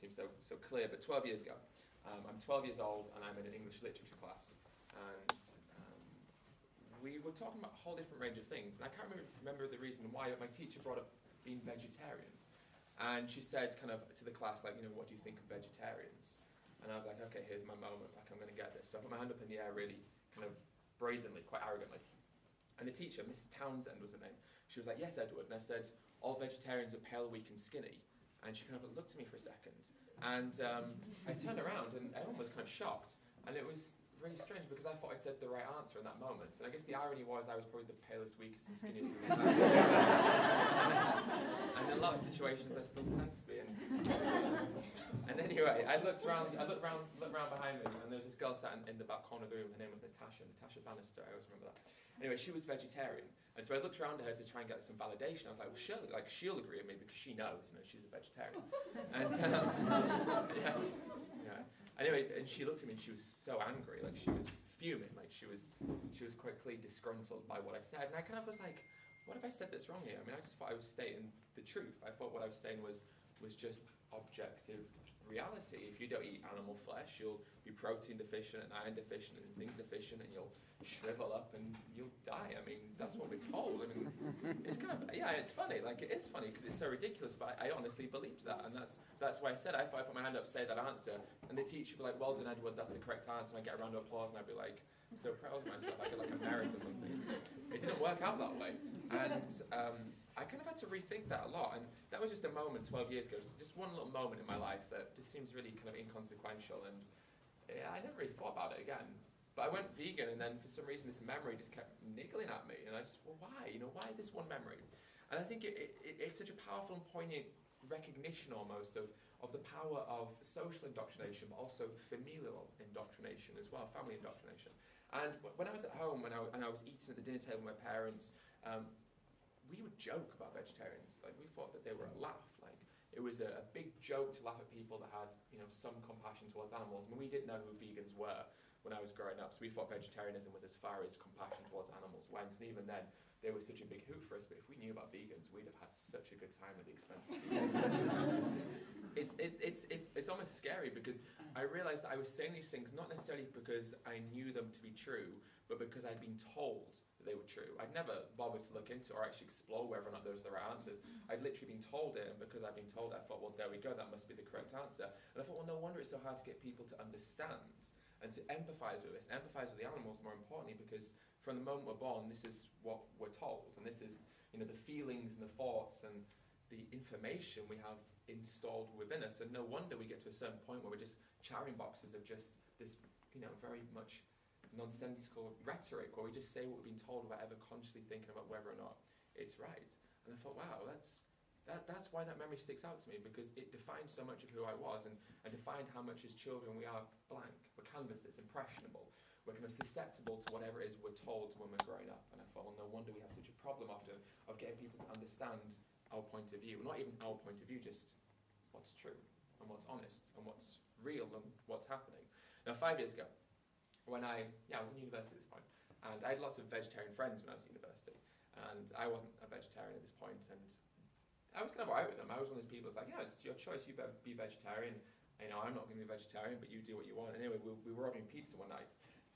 seem so clear, but 12 years ago, I'm 12 years old and I'm in an English literature class, and we were talking about a whole different range of things, and I can't remember the reason why, but my teacher brought up being vegetarian, and she said kind of to the class, like, what do you think of vegetarians? And I was like, okay, here's my moment, like, I'm going to get this. So I put my hand up in the air really kind of brazenly, quite arrogantly. And the teacher, Mrs. Townsend was her name, she was like, yes, Edward. And I said, all vegetarians are pale, weak, and skinny. And she kind of looked at me for a second. And I turned around, and I almost kind of shocked. And it was really strange, because I thought I said the right answer in that moment. And I guess the irony was I was probably the palest, weakest, and skinniest in the class. And in a lot of situations, I still tend to be. And anyway, I looked around behind me, and there was this girl sat in the back corner of the room. Her name was Natasha Bannister. I always remember that. Anyway, she was vegetarian, and so I looked around at her to try and get some validation. I was like, well, surely, like, she'll agree with me because she knows, she's a vegetarian. And yeah. Anyway, and she looked at me and she was so angry, like she was fuming, like she was quickly disgruntled by what I said. And I kind of was like, what have I said that's wrong here? I just thought I was stating the truth. I thought what I was saying was just objective reality. If you don't eat animal flesh, you'll be protein deficient and iron deficient and zinc deficient, and you'll shrivel up and you'll die. That's what we're told. It's kind of, it's funny. Like, it is funny because it's so ridiculous, but I honestly believed that, and that's why I said it. If I put my hand up, say that answer, and the teacher would be like, well done, Edward, that's the correct answer, and I get a round of applause, and I'd be like, so proud of myself, I get like a merit or something. It didn't work out that way, and I kind of had to rethink that a lot, and that was just a moment 12 years ago, just one little moment in my life that just seems really kind of inconsequential, and I never really thought about it again. But I went vegan, and then for some reason this memory just kept niggling at me, and I just, well, why? Why this one memory? And I think it's such a powerful and poignant recognition almost of the power of social indoctrination, but also familial indoctrination as well, family indoctrination. And when I was at home, and I was eating at the dinner table with my parents, we would joke about vegetarians. Like, we thought that they were a laugh. Like, it was a big joke to laugh at people that had, some compassion towards animals. We didn't know who vegans were when I was growing up, so we thought vegetarianism was as far as compassion towards animals went. And even then, they were such a big hoot for us. But if we knew about vegans, we'd have had such a good time at the expense of vegans. It's almost scary, because I realized that I was saying these things not necessarily because I knew them to be true, but because I'd been told that they were true. I'd never bothered to look into or actually explore whether or not those were the right answers. I'd literally been told it, and because I'd been told it, I thought, well, there we go, that must be the correct answer. And I thought, well, no wonder it's so hard to get people to understand and to empathize with this, empathize with the animals more importantly, because from the moment we're born, this is what we're told, and this is, the feelings and the thoughts and the information we have installed within us. And no wonder we get to a certain point where we're just chattering boxes of just this, very much nonsensical rhetoric, where we just say what we've been told without ever consciously thinking about whether or not it's right. And I thought, wow, that's why that memory sticks out to me, because it defined so much of who I was, and defined how much as children we are blank. We're canvases, impressionable. We're kind of susceptible to whatever it is we're told when we're growing up. And I thought, well, no wonder we have such a problem often of getting people to understand our point of view. Not even our point of view, just what's true, and what's honest, and what's real, and what's happening. Now, 5 years ago, when I was in university at this point, and I had lots of vegetarian friends when I was at university, and I wasn't a vegetarian at this point, and I was kind of alright with them. I was one of those people that's like, it's your choice, you better be vegetarian. I'm not going to be a vegetarian, but you do what you want. And anyway, we were ordering pizza one night,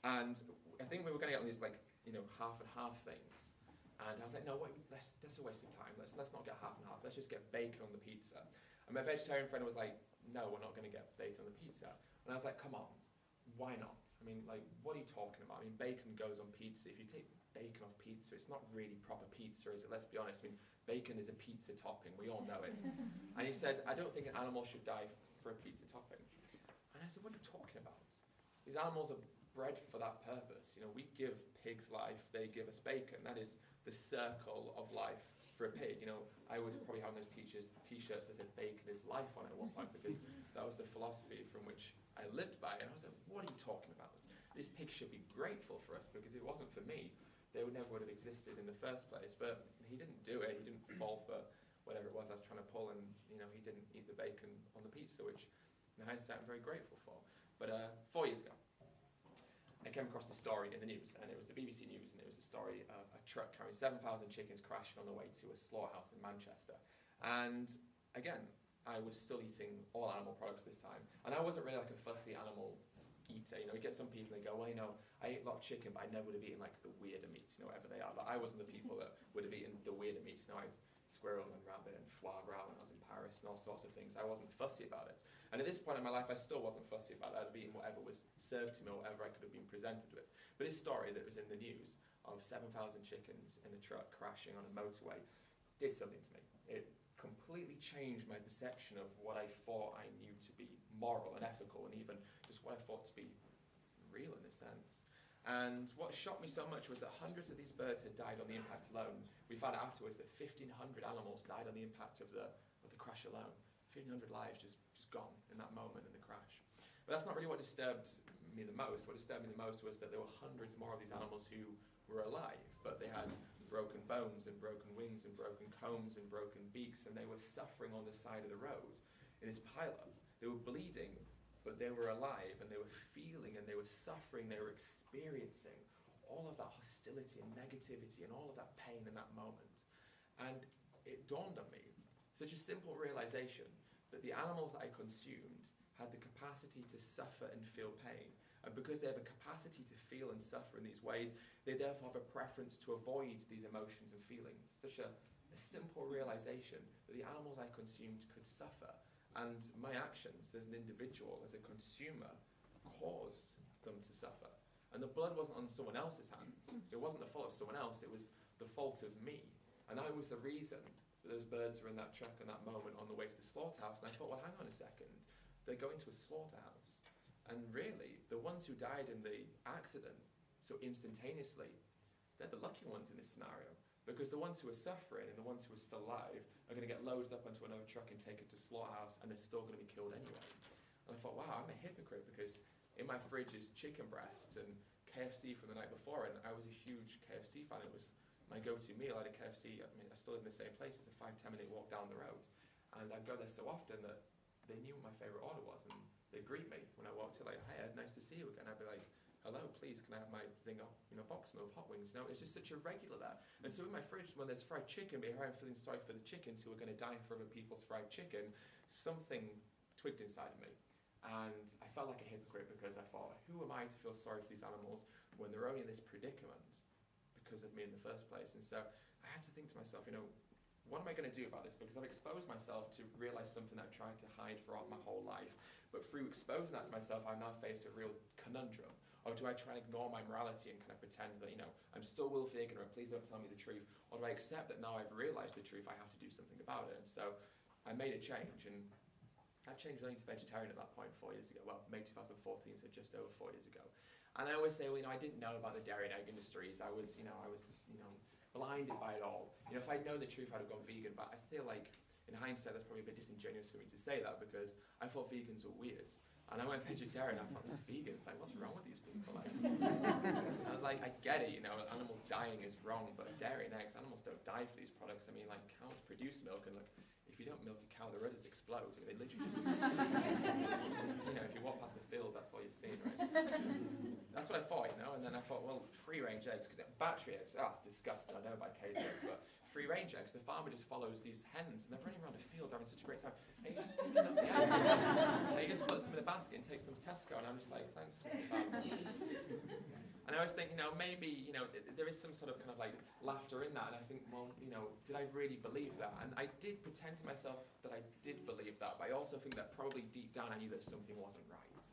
and I think we were going to get on these half and half things. And I was like, no, wait, that's a waste of time. Let's not get half and half. Let's just get bacon on the pizza. And my vegetarian friend was like, no, we're not going to get bacon on the pizza. And I was like, come on, why not? What are you talking about? Bacon goes on pizza. If you take bacon off pizza, it's not really proper pizza, is it? Let's be honest. Bacon is a pizza topping. We all know it. And he said, I don't think an animal should die for a pizza topping. And I said, what are you talking about? These animals are bred for that purpose. We give pigs life, they give us bacon. That is the circle of life for a pig. I would probably have those t-shirts that said bacon is life on it at one point, because that was the philosophy from which I lived by. And I was like, what are you talking about? This pig should be grateful for us, because if it wasn't for me, they would never have existed in the first place. But he didn't do it. He didn't fall for whatever it was I was trying to pull, and he didn't eat the bacon on the pizza, which in hindsight I'm very grateful for. But 4 years ago, I came across the story in the news, and it was the BBC News, and it was the story of a truck carrying 7,000 chickens crashing on the way to a slaughterhouse in Manchester. And again, I was still eating all animal products this time. And I wasn't really like a fussy animal eater. You know, you get some people and they go, well, you know, I ate a lot of chicken, but I never would have eaten like the weirder meats, you know, whatever they are. But I wasn't the people that would have eaten the weirder meats. You know, I had squirrel and rabbit and foie gras when I was in Paris and all sorts of things. I wasn't fussy about it. And at this point in my life, I still wasn't fussy about it. I'd have eaten whatever was served to me or whatever I could have been presented with. But this story that was in the news of 7,000 chickens in a truck crashing on a motorway did something to me. It completely changed my perception of what I thought I knew to be moral and ethical, and even just what I thought to be real in a sense. And what shocked me so much was that hundreds of these birds had died on the impact alone. We found out afterwards that 1,500 animals died on the impact of the crash alone. 1,500 lives just gone in that moment in the crash. But that's not really what disturbed me the most. What disturbed me the most was that there were hundreds more of these animals who were alive, but they had broken bones and broken wings and broken combs and broken beaks, and they were suffering on the side of the road in this pileup. They were bleeding, but they were alive, and they were feeling, and they were suffering, they were experiencing all of that hostility and negativity and all of that pain in that moment. And it dawned on me, such a simple realization, that the animals that I consumed had the capacity to suffer and feel pain. And because they have a capacity to feel and suffer in these ways, they therefore have a preference to avoid these emotions and feelings. Such a simple realization that the animals I consumed could suffer. And my actions as an individual, as a consumer, caused them to suffer. And the blood wasn't on someone else's hands. It wasn't the fault of someone else, it was the fault of me. And I was the reason that those birds were in that truck in that moment on the way to the slaughterhouse. And I thought, well, hang on a second. They're going to a slaughterhouse. And really, the ones who died in the accident so instantaneously, they're the lucky ones in this scenario. Because the ones who are suffering and the ones who are still alive are going to get loaded up onto another truck and take it to slaughterhouse, and they're still going to be killed anyway. And I thought, wow, I'm a hypocrite, because in my fridge is chicken breast and KFC from the night before, and I was a huge KFC fan. It was my go-to meal. I had a KFC, I mean, I still live in the same place. It's a 5-10 minute walk down the road. And I'd go there so often that they knew what my favourite order was, and they'd greet me when I walked in, like, "Hi Ed, nice to see you again." I'd be like, "Hello, please, can I have my Zinger, box meal of hot wings?" You know, it's just such a regular there. And so in my fridge, when there's fried chicken, but here I'm feeling sorry for the chickens who are going to die for other people's fried chicken, something twigged inside of me. And I felt like a hypocrite, because I thought, who am I to feel sorry for these animals when they're only in this predicament because of me in the first place? And so I had to think to myself, what am I going to do about this? Because I've exposed myself to realize something that I've tried to hide throughout my whole life. But through exposing that to myself, I'm now faced with a real conundrum. Or do I try and ignore my morality and kind of pretend that, I'm still willfully ignorant, please don't tell me the truth? Or do I accept that now I've realized the truth, I have to do something about it? And so I made a change, and I changed only to vegetarian at that point 4 years ago. Well, May 2014, so just over 4 years ago. And I always say, well, I didn't know about the dairy and egg industries. I was blinded by it all. If I'd known the truth, I'd have gone vegan. But I feel like, in hindsight, that's probably a bit disingenuous for me to say that, because I thought vegans were weird. And I went vegetarian, I thought, these vegans, like, what's wrong with these people? Like, I was like, I get it, animals dying is wrong, but dairy and eggs, animals don't die for these products. I mean, like, cows produce milk, and look, if you don't milk a cow, the udders explode. They literally just if you walk past a field, that's all you're seeing, right? That's what I thought, and then I thought, well, free-range eggs, because battery eggs, disgusting, I know about cage eggs, but free-range eggs, the farmer just follows these hens, and they're running around a field, they're having such a great time, and he's just picking up the eggs, and he just puts them in a basket and takes them to Tesco, and I'm just like, thanks, Mr. Farmer. And I always think, maybe, there is some sort of kind of like laughter in that, and I think, well, did I really believe that? And I did pretend to myself that I did believe that, but I also think that probably deep down I knew that something wasn't right.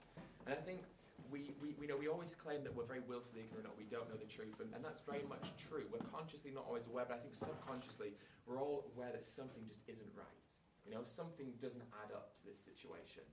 And I think we always claim that we're very willfully ignorant, or we don't know the truth, and that's very much true. We're consciously not always aware, but I think subconsciously we're all aware that something just isn't right. Something doesn't add up to this situation.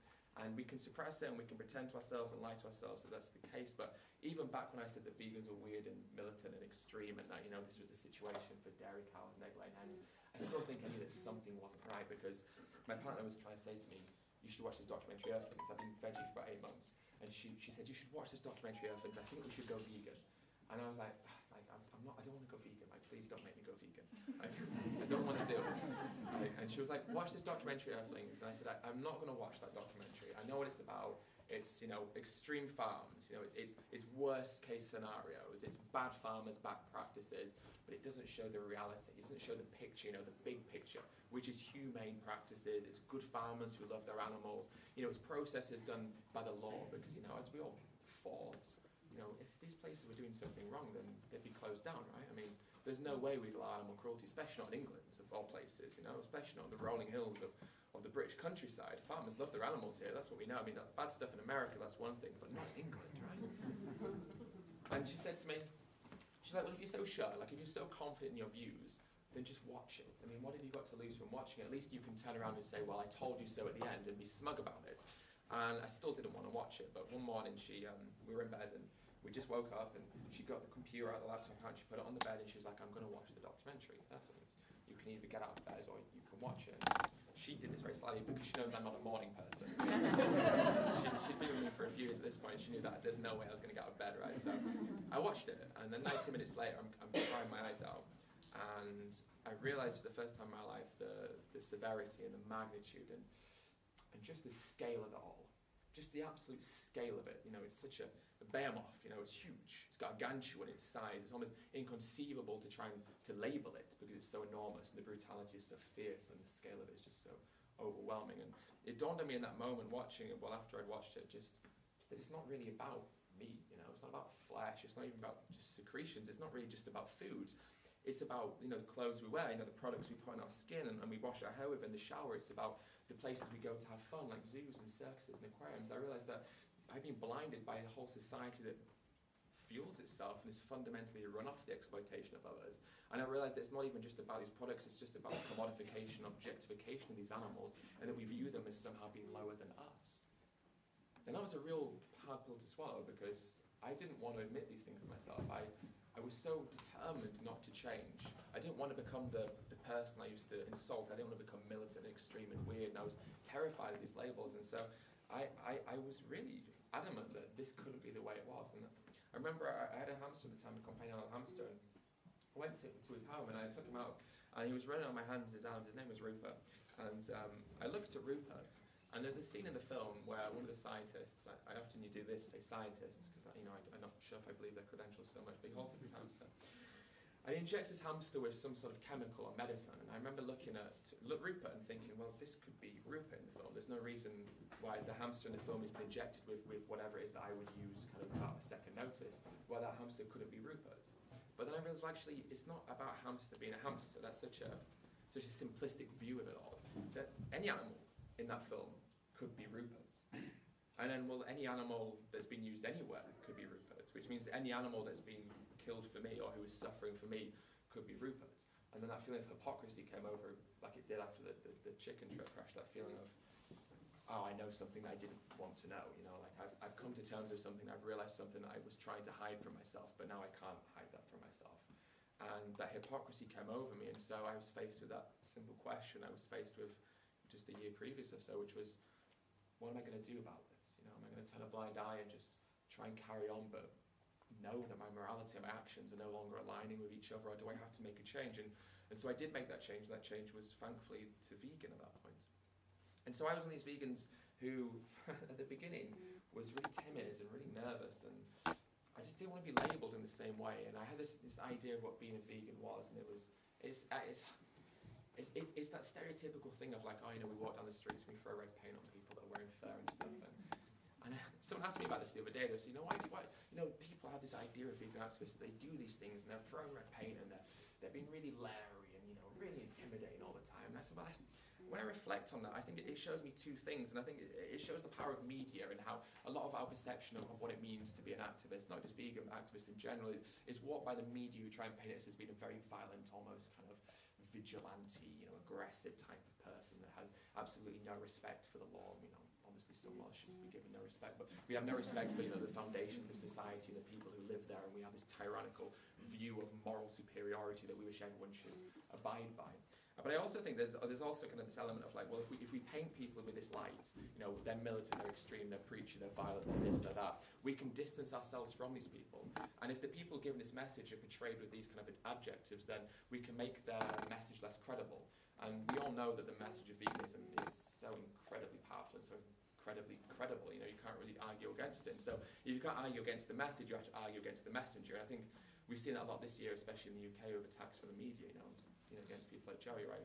And we can suppress it, and we can pretend to ourselves and lie to ourselves that that's the case. But even back when I said that vegans were weird and militant and extreme, and that this was the situation for dairy cows and egg-laying hens, I still think I knew that something wasn't right, because my partner was trying to say to me, "You should watch this documentary Earthlings." I've been veggie for about 8 months, and she said, "You should watch this documentary Earthlings. I think we should go vegan." And I was like, I'm not. I don't want to go vegan. Like, please don't make me go vegan. I don't want to do it. And she was like, "Watch this documentary Earthlings." And I said, I'm not going to watch that documentary. I know what it's about. it's extreme farms, it's worst case scenarios, it's bad farmers, bad practices, but it doesn't show the reality. It doesn't show the picture, the big picture, which is humane practices. It's good farmers who love their animals. It's processes done by the law, because as we all thought, if these places were doing something wrong, then they'd be closed down, right? I mean, there's no way we'd allow animal cruelty, especially not in England, of all places, especially not on the rolling hills of the British countryside. Farmers love their animals here, that's what we know. I mean, that's bad stuff in America, that's one thing, but not in England, right? And she said to me, she's like, well, if you're so sure, if you're so confident in your views, then just watch it. I mean, what have you got to lose from watching it? At least you can turn around and say, well, I told you so at the end, and be smug about it. And I still didn't want to watch it, but one morning we were in bed, and we just woke up, and she got the computer out, the laptop out, she put it on the bed, and she was like, I'm going to watch the documentary, Earthlings. You can either get out of bed or you can watch it. And she did this very slightly because she knows I'm not a morning person. So she'd been with me for a few years at this point, and she knew that there's no way I was going to get out of bed, right? So I watched it, and then 90 minutes later, I'm crying my eyes out, and I realised for the first time in my life the severity and the magnitude and just the scale of it all. Just the absolute scale of it. It's such a behemoth, it's huge. It's gargantuan in its size. It's almost inconceivable to try and to label it, because it's so enormous, and the brutality is so fierce, and the scale of it is just so overwhelming. And it dawned on me in that moment watching it, well, after I'd watched it, just that it's not really about meat, it's not about flesh, it's not even about just secretions, it's not really just about food. It's about, the clothes we wear, the products we put on our skin and we wash our hair with in the shower. It's about the places we go to have fun, like zoos and circuses and aquariums. I realised that I've been blinded by a whole society that fuels itself and is fundamentally run off the exploitation of others. And I realised that it's not even just about these products, it's just about commodification, objectification of these animals, and that we view them as somehow being lower than us. And that was a real hard pill to swallow, because I didn't want to admit these things to myself. I was so determined not to change. I didn't want to become the person I used to insult. I didn't want to become militant and extreme and weird, and I was terrified of these labels. And so I was really adamant that this couldn't be the way it was. And I remember I had a hamster at the time, a companion hamster, and I went to his home and I took him out, and he was running on my hands, his arms. His name was Rupert. And I looked at Rupert, and there's a scene in the film where one of the scientists, I often do this, say scientists, because I'm not sure if I believe their credentials so much, but he holds up his hamster. And he injects his hamster with some sort of chemical or medicine. And I remember looking at Rupert and thinking, well, this could be Rupert in the film. There's no reason why the hamster in the film has been injected with whatever it is that I would use kind of without a second notice, why that hamster couldn't be Rupert. But then I realised, well, actually, it's not about a hamster being a hamster. That's such a simplistic view of it all. That any animal in that film could be Rupert. And then, well, any animal that's been used anywhere could be Rupert, which means that any animal that's been killed for me or who is suffering for me could be Rupert. And then that feeling of hypocrisy came over, like it did after the chicken truck crash, that feeling of, oh, I know something that I didn't want to know, like I've come to terms with something, I've realised something that I was trying to hide from myself, but now I can't hide that from myself. And that hypocrisy came over me, and so I was faced with that simple question. I was faced with just a year previous or so, which was, what am I going to do about this? Am I going to turn a blind eye and just try and carry on, but know that my morality and my actions are no longer aligning with each other, or do I have to make a change? And so I did make that change, and that change was thankfully to vegan at that point. And so I was one of these vegans who, at the beginning, was really timid and really nervous, and I just didn't want to be labelled in the same way. And I had this idea of what being a vegan was, and it's that stereotypical thing of like, we walk down the streets and we throw red paint on people that are wearing fur and stuff. And someone asked me about this the other day. They said, why people have this idea of vegan activists, that they do these things and they're throwing red paint and they're being really leery and really intimidating all the time. And I said, well, when I reflect on that, I think it shows me two things, and I think it shows the power of media and how a lot of our perception of what it means to be an activist, not just vegan, but activist in general, is warped by the media who try and paint us as being a very violent, almost kind of vigilante, aggressive type of person that has absolutely no respect for the law. Obviously some laws shouldn't be given no respect, but we have no respect for the foundations of society and the people who live there, and we have this tyrannical view of moral superiority that we wish everyone should abide by. But I also think there's also kind of this element of like, well, if we paint people with this light, they're militant, they're extreme, they're preachy, they're violent, they're this, they're that, we can distance ourselves from these people. And if the people given this message are portrayed with these kind of adjectives, then we can make their message less credible. And we all know that the message of veganism is so incredibly powerful and so incredibly credible. You know, you can't really argue against it. And so if you can't argue against the message, you have to argue against the messenger. And I think we've seen that a lot this year, especially in the UK, with attacks from the media, you know, against people like Joey, right,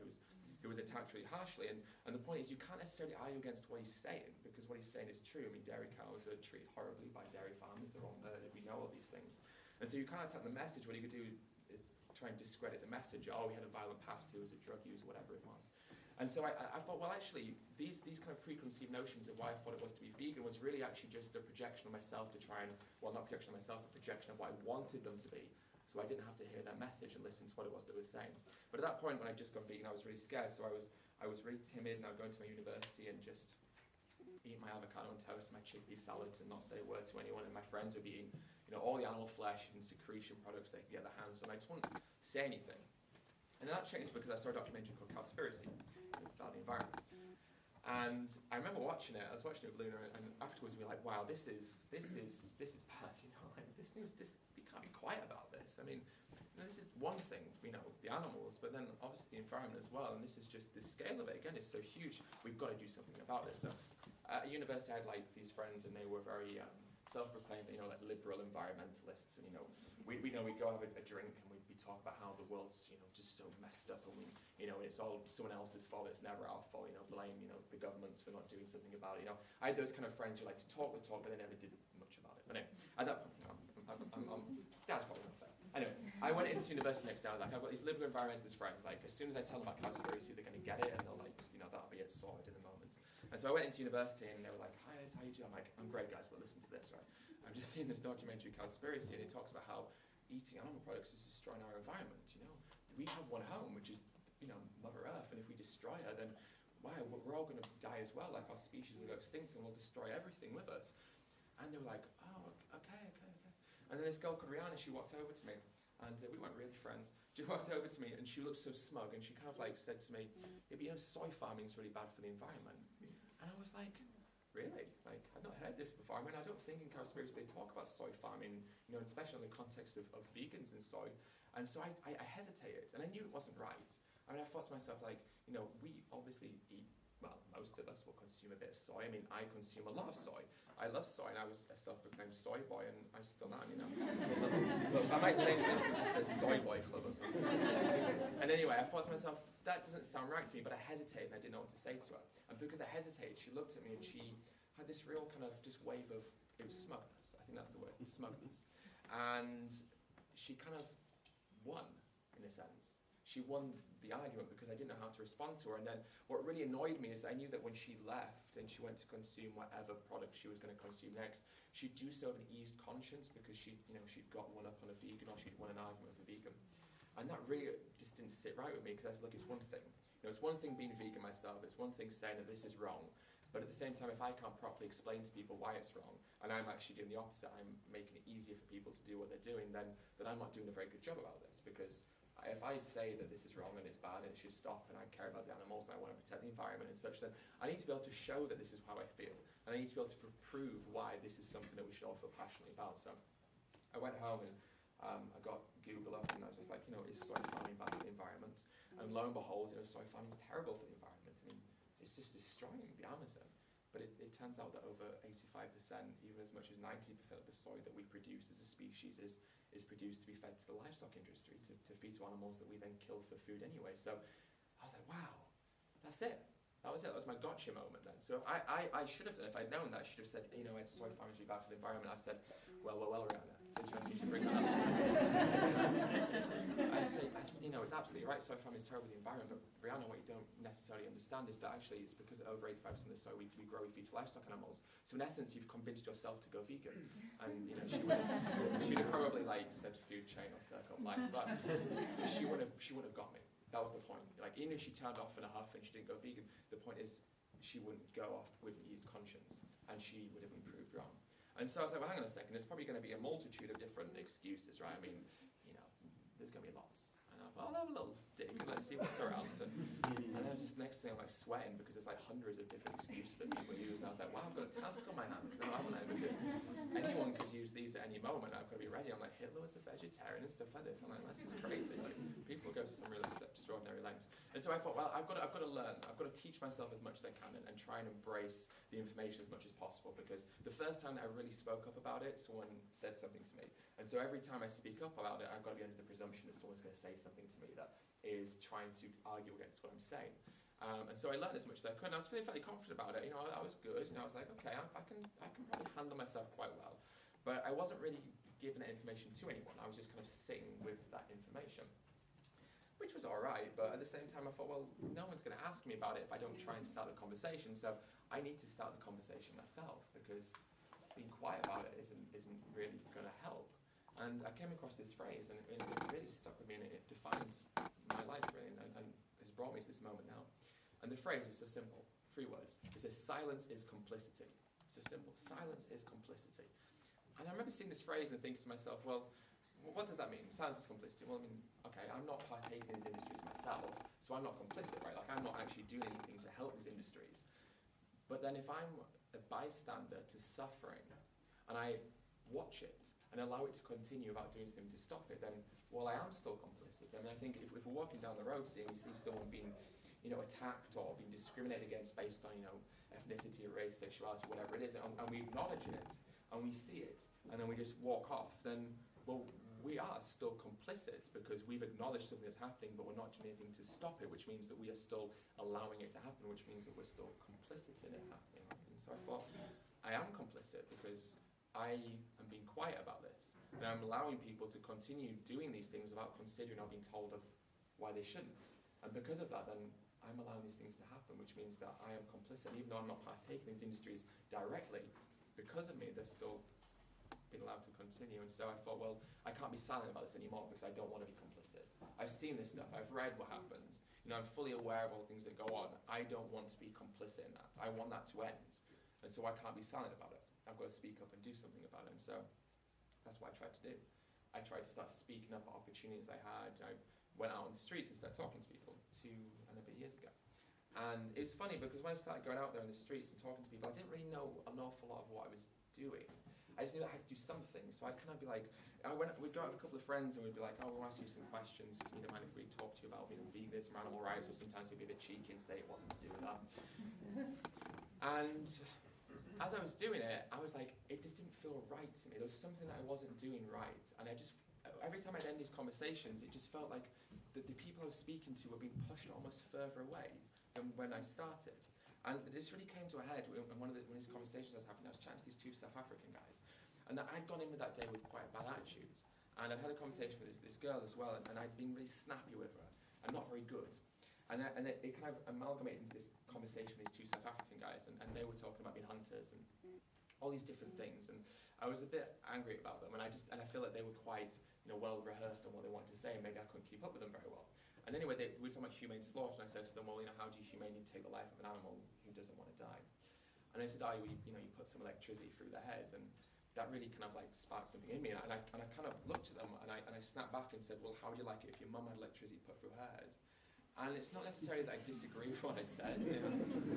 who was attacked really harshly. And the point is, you can't necessarily argue against what he's saying, because what he's saying is true. I mean, dairy cows are treated horribly by dairy farmers. They're all murdered. We know all these things. And so you can't attack the message. What you could do is try and discredit the message. Oh, he had a violent past, he was a drug user, whatever it was. And so I thought, well, actually, these kind of preconceived notions of why I thought it was to be vegan was really actually just a projection of myself to try and, well, not projection of myself, but projection of what I wanted them to be. So I didn't have to hear their message and listen to what it was that was saying. But at that point, when I'd just gone vegan, I was really scared. So I was really timid, and I would go into my university and just eat my avocado and toast and my chickpea salads and not say a word to anyone. And my friends would be eating, you know, all the animal flesh and secretion products they could get their hands on. I just wouldn't say anything. And then that changed because I saw a documentary called Cowspiracy about the environment. And I remember watching it. I was watching it with Luna, and afterwards we were like, "Wow, this is bad." You know, like we can't be quiet about this. I mean, you know, this is one thing, you know, the animals, but then obviously the environment as well. And this is just the scale of it. Again, is so huge. We've got to do something about this. So at university, I had like these friends, and they were very self-proclaimed, you know, like liberal environmentalists. And you know, we go have a drink, and we talk about how the world's, you know, just so messed up, and it's all someone else's fault. It's never our fault. You know, blame, you know, the governments for not doing something about it. You know, I had those kind of friends who like to talk the talk, but they never did much about it. But anyway, at that point, that's probably not fair. Anyway, I went into university next day. I was like, I've got these liberal environmentalist friends. Like, as soon as I tell them about Cowspiracy, they're going to get it, and they'll like, you know, that'll be it sorted in the moment. And so I went into university, and they were like, "Hi, how you doing?" I'm like, "I'm great, guys, but listen to this, right? I've just seen this documentary, Cowspiracy, and it talks about how eating animal products is destroying our environment. You know, we have one home, which is, you know, Mother Earth, and if we destroy her, then we're all going to die as well. Like, our species will go extinct, and we'll destroy everything with us." And they were like, "Oh, okay. And then this girl called Rihanna, she walked over to me, and we weren't really friends. She walked over to me, and she looked so smug, and she kind of like said to me, "Yeah, but you know, soy farming is really bad for the environment." And I was like, really? Like, I'd not heard this before. I mean, I don't think in Cowspiracy they talk about soy farming, you know, especially in the context of vegans and soy. And so I hesitated, and I knew it wasn't right. I mean, I thought to myself, like, you know, we obviously eat, well, most of us will consume a bit of soy. I mean, I consume a lot of soy. I love soy, and I was a self-proclaimed soy boy, and I still am, you know. Look, I might change this and just say soy boy club or something. And anyway, I thought to myself, that doesn't sound right to me, but I hesitated, and I didn't know what to say to her. And because I hesitated, she looked at me, and she had this real kind of just wave of, it was smugness. I think that's the word, smugness. And she kind of won, in a sense. She won the argument because I didn't know how to respond to her. And then what really annoyed me is that I knew that when she left and she went to consume whatever product she was going to consume next, she'd do so with an eased conscience because she'd got one up on a vegan, or she'd won an argument with a vegan. And that really just didn't sit right with me, because I was like, it's one thing. You know, it's one thing being vegan myself. It's one thing saying that this is wrong. But at the same time, if I can't properly explain to people why it's wrong, and I'm actually doing the opposite, I'm making it easier for people to do what they're doing, then I'm not doing a very good job about this. Because if I say that this is wrong and it's bad and it should stop, and I care about the animals and I want to protect the environment and such, then I need to be able to show that this is how I feel. And I need to be able to prove why this is something that we should all feel passionately about. So I went home, and I got Google up, and I was just like, you know, is soy farming bad for the environment? And lo and behold, you know, soy farming is terrible for the environment. I mean, it's just destroying the Amazon. But it turns out that over 85%, even as much as 90% of the soy that we produce as a species is produced to be fed to the livestock industry, to feed to animals that we then kill for food anyway. So I was like, wow, that's it. That was it. That was my gotcha moment then. So I should have done, if I'd known that, I should have said, you know, soy farming is really bad for the environment. I said, well, Rihanna, since you should bring that up. I say, you know, it's absolutely right. Soy farming is terrible for the environment. But Rihanna, what you don't necessarily understand is that actually it's because over 85% of the soy we grow, we feed to livestock animals. So in essence, you've convinced yourself to go vegan. And you know, she'd have probably like said food chain or circle of life, but she wouldn't have got me. That was the point. Like, even if she turned off in a huff and she didn't go vegan, the point is she wouldn't go off with an eased conscience, and she would have been proved wrong. And so I was like, well, hang on a second, there's probably going to be a multitude of different excuses, right? I mean, you know, there's going to be lots. And I thought, I'll have a little dig, and let's see what's around. And then just next thing, I'm like sweating because there's like hundreds of different excuses that people use. And I was like, wow, I've got to tell mask on my hands now, haven't I? Because anyone could use these at any moment. I've got to be ready. I'm like, Hitler was a vegetarian and stuff like this. I'm like, this is crazy. Like, people go to some really extraordinary lengths. And so I thought, well, I've got to learn. I've got to teach myself as much as I can and try and embrace the information as much as possible. Because the first time that I really spoke up about it, someone said something to me. And so every time I speak up about it, I've got to be under the presumption that someone's going to say something to me that is trying to argue against what I'm saying. And so I learned as much as I could, and I was feeling fairly confident about it. You know, I was good. You know, I was like, okay, I can probably handle myself quite well. But I wasn't really giving that information to anyone. I was just kind of sitting with that information, which was all right. But at the same time, I thought, well, no one's going to ask me about it if I don't try and start the conversation. So I need to start the conversation myself, because being quiet about it isn't really going to help. And I came across this phrase, and it really stuck with me, and it defines my life really, and has brought me to this moment now. And the phrase is so simple, 3 words. It says, silence is complicity. So simple, silence is complicity. And I remember seeing this phrase and thinking to myself, well, what does that mean? Silence is complicity. Well, I mean, okay, I'm not partaking in these industries myself, so I'm not complicit, right? Like, I'm not actually doing anything to help these industries. But then if I'm a bystander to suffering, and I watch it, and allow it to continue without doing something to stop it, then, well, I am still complicit. I mean, I think if we're walking down the road and we see someone being, you know, attacked or being discriminated against based on, you know, ethnicity, race, sexuality, whatever it is, and we acknowledge it, and we see it, and then we just walk off, then, well, we are still complicit because we've acknowledged something that's happening, but we're not doing anything to stop it, which means that we are still allowing it to happen, which means that we're still complicit in it happening. And so I thought, I am complicit because I am being quiet about this, and I'm allowing people to continue doing these things without considering or being told of why they shouldn't. And because of that, then I'm allowing these things to happen, which means that I am complicit. And even though I'm not partaking in these industries directly, because of me, they're still being allowed to continue. And so I thought, well, I can't be silent about this anymore because I don't want to be complicit. I've seen this stuff. I've read what happens. You know, I'm fully aware of all the things that go on. I don't want to be complicit in that. I want that to end. And so I can't be silent about it. I've got to speak up and do something about it. And so that's what I tried to do. I tried to start speaking up at opportunities I had. I went out on the streets and started talking to people 2 and a bit years ago. And it was funny because when I started going out there in the streets and talking to people, I didn't really know an awful lot of what I was doing. I just knew I had to do something. So I'd kind of be like, we'd go out with a couple of friends and we'd be like, oh, we'll ask you some questions. You don't mind if we talk to you about, you know, veganism or animal rights, or sometimes we'd be a bit cheeky and say it wasn't to do with that. And as I was doing it, I was like, it just didn't feel right to me. There was something that I wasn't doing right. And I just, every time I'd end these conversations, it just felt like the people I was speaking to were being pushed almost further away than when I started. And this really came to a head in one of these conversations I was having. I was chatting to these 2 South African guys. And I'd gone in with that day with quite a bad attitude. And I'd had a conversation with this girl as well, and I'd been really snappy with her, and not very good. And it kind of amalgamated into this conversation with these 2 South African guys, and they were talking about being hunters and all these different things. And I was a bit angry about them, and I feel like they were quite, you know, well rehearsed on what they wanted to say, and maybe I couldn't keep up with them very well. And anyway, we were talking about humane slaughter, and I said to them, well, you know, how do you humanely take the life of an animal who doesn't want to die? And they said, oh, you put some electricity through their heads, and that really kind of like sparked something in me. And I kind of looked at them, and I snapped back and said, well, how would you like it if your mum had electricity put through her head? And it's not necessarily that I disagree with what I said.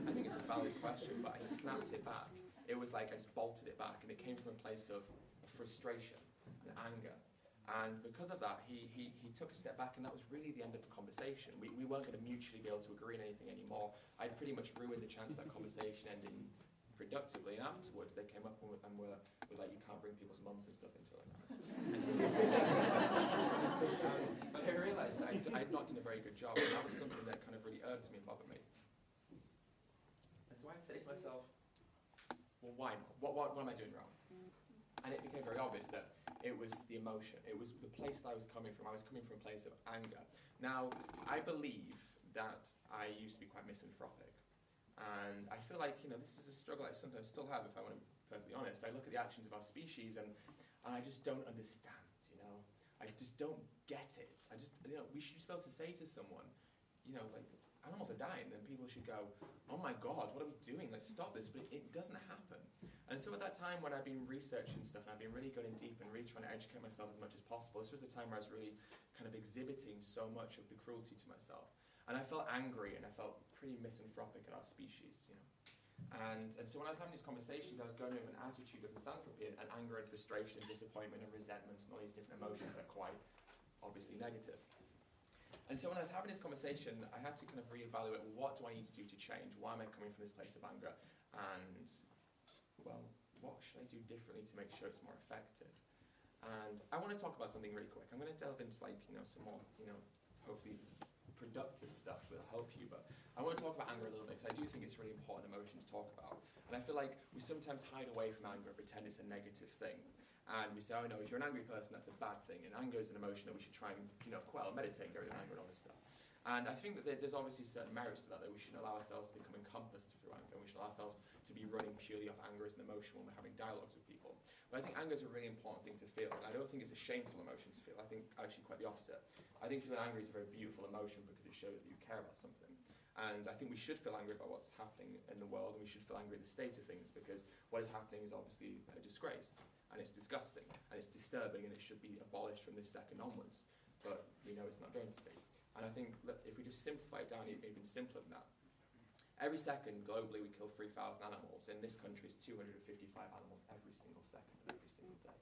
I think it's a valid question, but I snapped it back. It was like I just bolted it back, and it came from a place of frustration and anger. And because of that, he took a step back, and that was really the end of the conversation. We weren't going to mutually be able to agree on anything anymore. I'd pretty much ruined the chance of that conversation ending productively, and afterwards they came up and was like, you can't bring people's mums and stuff into it. But I realised that I'd not done a very good job, and that was something that kind of really irked me and bothered me. And so I say to myself, well, why not? What am I doing wrong? And it became very obvious that it was the emotion. It was the place that I was coming from. I was coming from a place of anger. Now, I believe that I used to be quite misanthropic. And I feel like, this is a struggle I sometimes still have, if I want to be perfectly honest. I look at the actions of our species and I just don't understand, I just don't get it. We should be able to say to someone, like, animals are dying, then people should go, oh my God, what are we doing? Let's stop this. But it doesn't happen. And so at that time when I've been researching stuff, and I've been really going deep and really trying to educate myself as much as possible, this was the time where I was really kind of exhibiting so much of the cruelty to myself. And I felt angry, and I felt pretty misanthropic at our species, And so when I was having these conversations, I was going with an attitude of misanthropy and anger and frustration and disappointment and resentment and all these different emotions that are quite obviously negative. And so when I was having this conversation, I had to kind of reevaluate, what do I need to do to change? Why am I coming from this place of anger? And, well, what should I do differently to make sure it's more effective? And I want to talk about something really quick. I'm going to delve into, like, some more, hopefully productive stuff that'll help you, but I want to talk about anger a little bit because I do think it's a really important emotion to talk about. And I feel like we sometimes hide away from anger and pretend it's a negative thing. And we say, oh no, if you're an angry person, that's a bad thing. And anger is an emotion that we should try and quell, meditate, get rid of anger and all this stuff. And I think that there's obviously certain merits to that we shouldn't allow ourselves to become encompassed through anger. We should allow ourselves to be running purely off anger as an emotion when we're having dialogues with people. But I think anger is a really important thing to feel. And I don't think it's a shameful emotion to feel. I think actually quite the opposite. I think feeling angry is a very beautiful emotion because it shows that you care about something. And I think we should feel angry about what's happening in the world, and we should feel angry at the state of things, because what is happening is obviously a disgrace, and it's disgusting, and it's disturbing, and it should be abolished from this second onwards. But we know it's not going to be. And I think that if we just simplify it down even simpler than that, every second globally we kill 3,000 animals. In this country it's 255 animals every single second, every single day.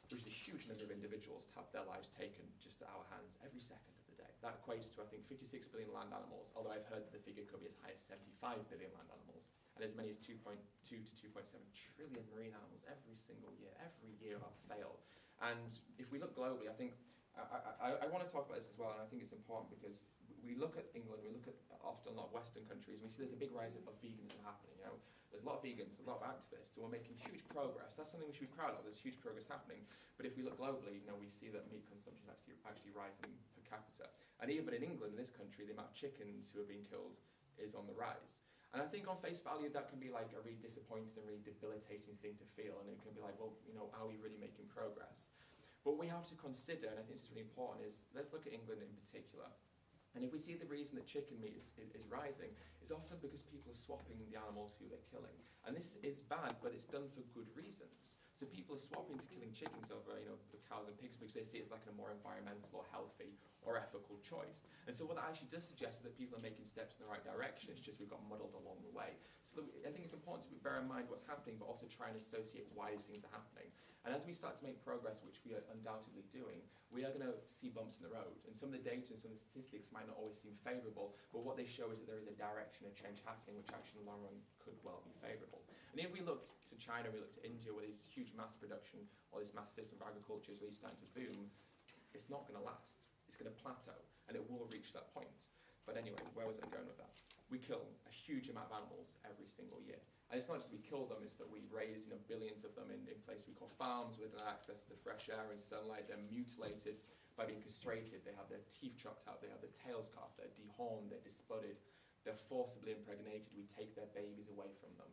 Which is a huge number of individuals to have their lives taken just at our hands every second of the day. That equates to, I think, 56 billion land animals, although I've heard that the figure could be as high as 75 billion land animals, and as many as 2.2 to 2.7 trillion marine animals every single year. Every year without fail. And if we look globally, I think, I want to talk about this as well, and I think it's important because we look at England, we look at often a lot of Western countries, and we see there's a big rise of veganism happening. There's a lot of vegans, a lot of activists, and we're making huge progress. That's something we should be proud of. There's huge progress happening. But if we look globally, we see that meat consumption is actually rising per capita. And even in England, in this country, the amount of chickens who are being killed is on the rise. And I think on face value, that can be like a really disappointing and really debilitating thing to feel. And it can be like, well, are we really making progress? But what we have to consider, and I think this is really important, is let's look at England in particular. And if we see the reason that chicken meat is rising, it's often because people are swapping the animals who they're killing. And this is bad, but it's done for good reasons. So people are swapping to killing chickens over, the cows and pigs because they see it's like a more environmental or healthy or ethical choice. And so what that actually does suggest is that people are making steps in the right direction. It's just we've got muddled along the way. So I think it's important to bear in mind what's happening, but also try and associate why these things are happening. And as we start to make progress, which we are undoubtedly doing, we are going to see bumps in the road. And some of the data and some of the statistics might not always seem favourable, but what they show is that there is a direction, a change happening, which actually in the long run could well be favourable. And if we look to China, we look to India, where there's huge mass production, or this mass system of agriculture is really starting to boom, it's not going to last. It's going to plateau, and it will reach that point. But anyway, where was I going with that? We kill a huge amount of animals every single year. And it's not just that we kill them, it's that we raise billions of them in places we call farms with access to the fresh air and sunlight. They're mutilated by being castrated. They have their teeth chopped out, they have their tails cut off, they're dehorned, they're disbudded, they're forcibly impregnated. We take their babies away from them.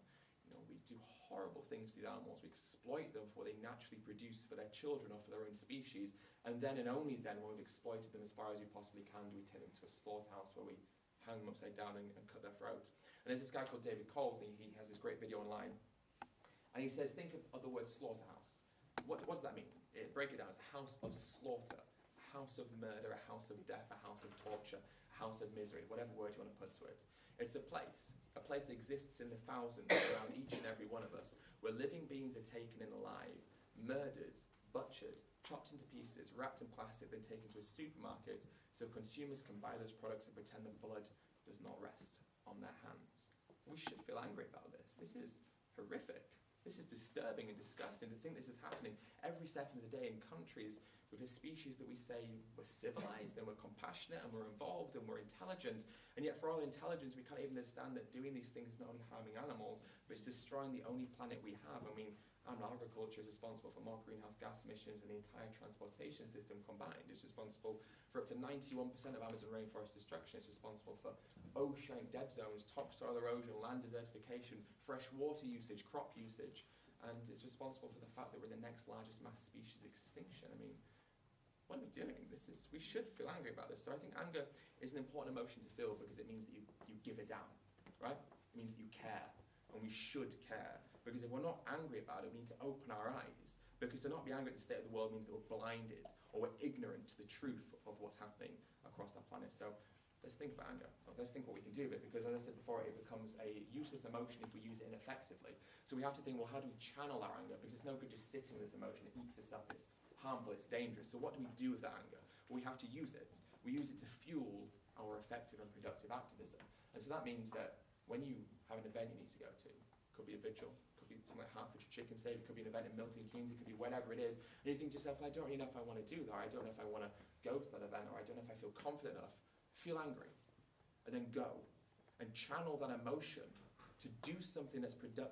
We do horrible things to the animals. We exploit them for what they naturally produce for their children or for their own species. And then and only then, when we've exploited them as far as we possibly can, do we take them to a slaughterhouse where we hang them upside down and cut their throat. And there's this guy called David Coles, and he has this great video online. And he says, think of the word slaughterhouse. What does that mean? Break it down. It's a house of slaughter, a house of murder, a house of death, a house of torture, a house of misery, whatever word you want to put to it. It's a place that exists in the thousands around each and every one of us, where living beings are taken in alive, murdered, butchered, chopped into pieces, wrapped in plastic, then taken to a supermarket so consumers can buy those products and pretend that blood does not rest on their hands. We should feel angry about this. This is horrific. This is disturbing and disgusting to think this is happening every second of the day in countries with a species that we say we're civilized and we're compassionate and we're involved and we're intelligent, and yet for all intelligence we can't even understand that doing these things is not only harming animals, but it's destroying the only planet we have. I mean, animal agriculture is responsible for more greenhouse gas emissions than the entire transportation system combined. It's responsible for up to 91% of Amazon rainforest destruction. It's responsible for oceanic dead zones, topsoil erosion, land desertification, fresh water usage, crop usage, and it's responsible for the fact that we're the next largest mass species extinction. I mean, what are we doing? We should feel angry about this. So I think anger is an important emotion to feel because it means that you give a damn, right? It means that you care, and we should care. Because if we're not angry about it, we need to open our eyes. Because to not be angry at the state of the world means that we're blinded or we're ignorant to the truth of what's happening across our planet. So let's think about anger. Let's think what we can do with it, because as I said before, it becomes a useless emotion if we use it ineffectively. So we have to think, well, how do we channel our anger? Because it's no good just sitting with this emotion. It eats us up, it's harmful, it's dangerous. So what do we do with that anger? Well, we have to use it. We use it to fuel our effective and productive activism. And so that means that when you have an event you need to go to, could be a vigil, could be something like Hertfordshire Chicken Save, it could be an event in Milton Keynes, it could be whatever it is, and you think to yourself, I don't really know if I want to do that, I don't know if I want to go to that event, or I don't know if I feel confident enough. Feel angry, and then go, and channel that emotion to do something that's productive.